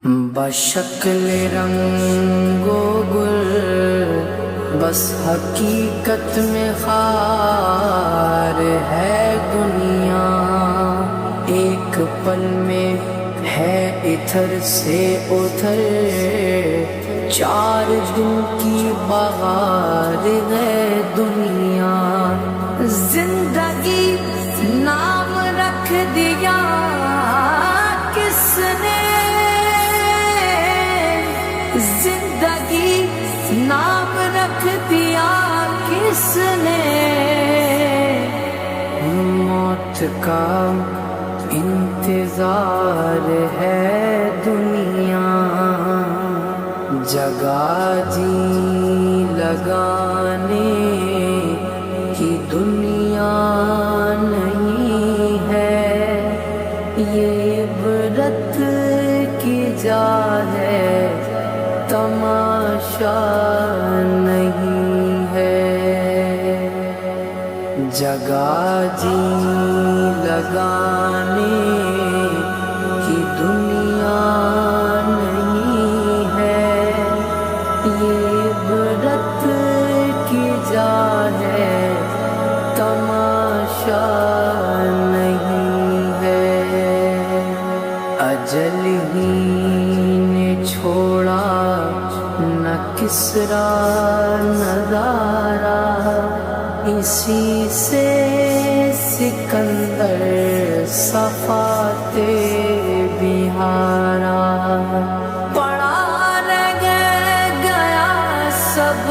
بشکل رنگ و گل بس حقیقت میں خار ہے دنیا، ایک پل میں ہے ادھر سے ادھر، 4 دن کی بہار ہے دنیا۔ زندگی نام رکھ دیا کس نے، زندگی نام رکھ دیا کس نے، موت کا انتظار ہے دنیا، جگہ جی لگانے کی دنیا نہیں ہے، یہ عبرت کی جا ہے تماشا نہیں ہے، جگہ جی لگانے کی دنیا نہیں ہے، یہ عبرت کی جا ہے تماشا نہیں ہے، اجل ہی نے چھوڑا نہ کسرا نظارہ، اسی سے سکندر صفاتے بہارا، پڑا رہ گیا سب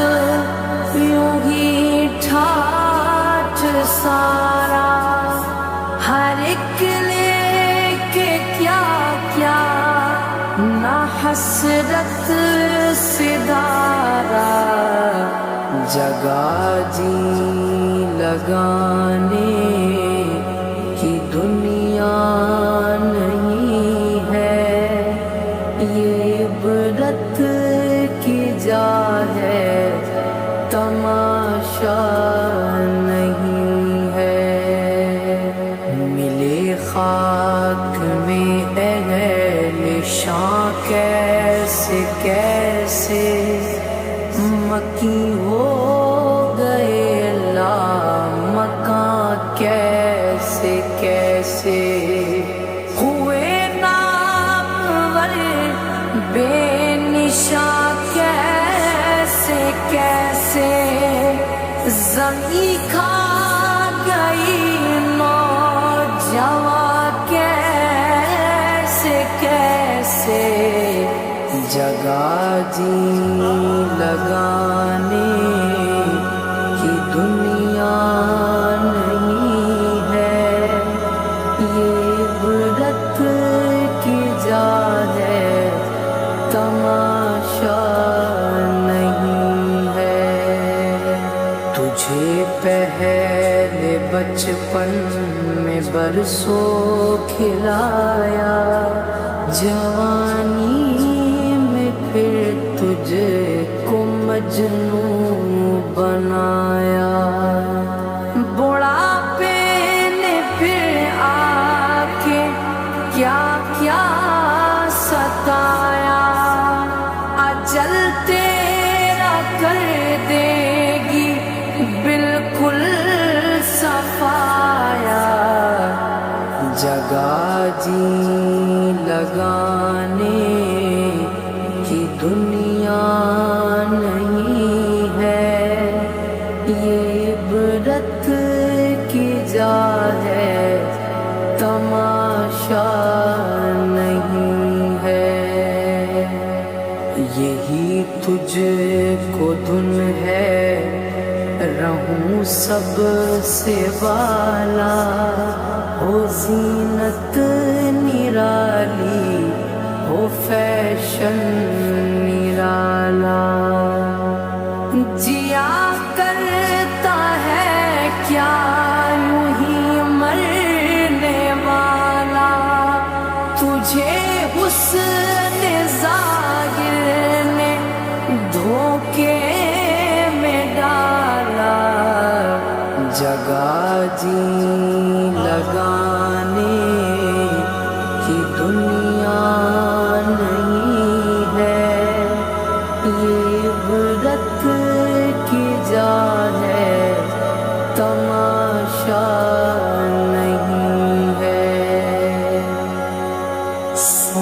یوں ہی ٹھاٹھ سارا، ہر ایک لے کے کیا کیا نہ حسرت سدھارا، جگہ جی لگانے کی دنیا نہیں ہے، یہ عبرت کی جا ہے تماشا نہیں ہے، ملے خاک میں اہل شاں کیسے کیسے، مکی ہو گئے لامکاں کیسے کیسے، ہوئے نامور بے نشاں کیسے کیسے، زمین کھا گئی نوجواں کیسے کیسے، جگہ جی لگانے کی دنیا نہیں ہے، یہ عبرت کی جا ہے تماشا نہیں ہے، تجھے پہلے بچپن میں برسوں کھلایا، جوانی میں پھر تجھ کو مجنوں بنایا، بڑھاپے نے پھر آ کے کیا کیا ستایا، اجل تیرا کر دے گی بالکل صفایا، جگہ جی لگانے کی دنیا نہیں ہے، یہ عبرت کی جا ہے تماشا نہیں ہے، یہی تجھ کو دھن ہے رہوں سب سے والا، ہو زینت نرالی ہو فیشن نرالا، جیا کرتا ہے کیا یوں ہی مرنے والا، تجھے حسن ظاہر نے دھوکے میں ڈالا، جگہ جی لگانے کی دنیا نہیں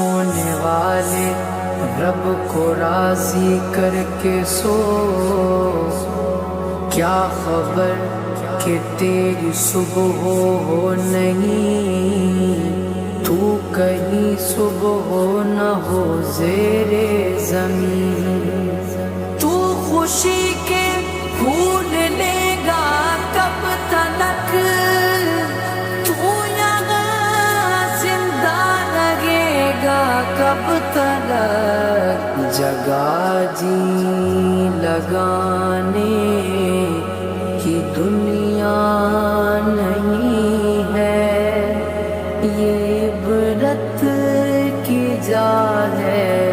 سونے والے رب کو راضی کر کے سو، کیا خبر کہ تیری صبح ہو نہیں، تو کہیں صبح نہ ہو زیر زمین۔ تو خوشی کے پھول لے گا کب تلک، تو یہاں زندہ رہے گا کب تلک۔ جگہ جی لگانے کی دنیا نہیں ہے، یہ عبرت کی جا ہے،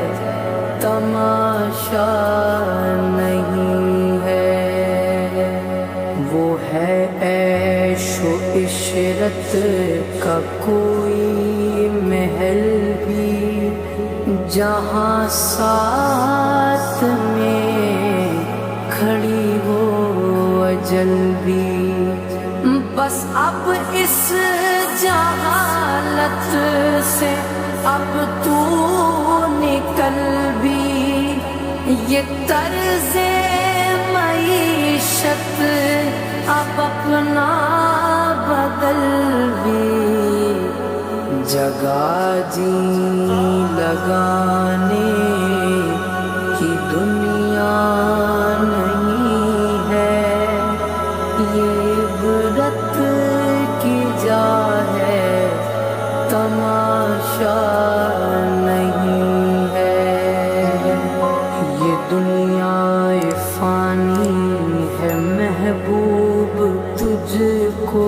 تماشا نہیں ہے۔ وہ ہے عیش و عشرت کا کوئی محل بھی، جہاں ساتھ میں کھڑی ہو اجل بھی۔ بس اب اس جہالت سے اب تو نکل بھی، یہ طرز معیشت اب اپنا بدل بھی۔ جگہ جی لگانے کی دنیا نہیں ہے، یہ عبرت کی جا ہے، تماشا نہیں ہے۔ یہ دنیا فانی ہے محبوب تجھ کو،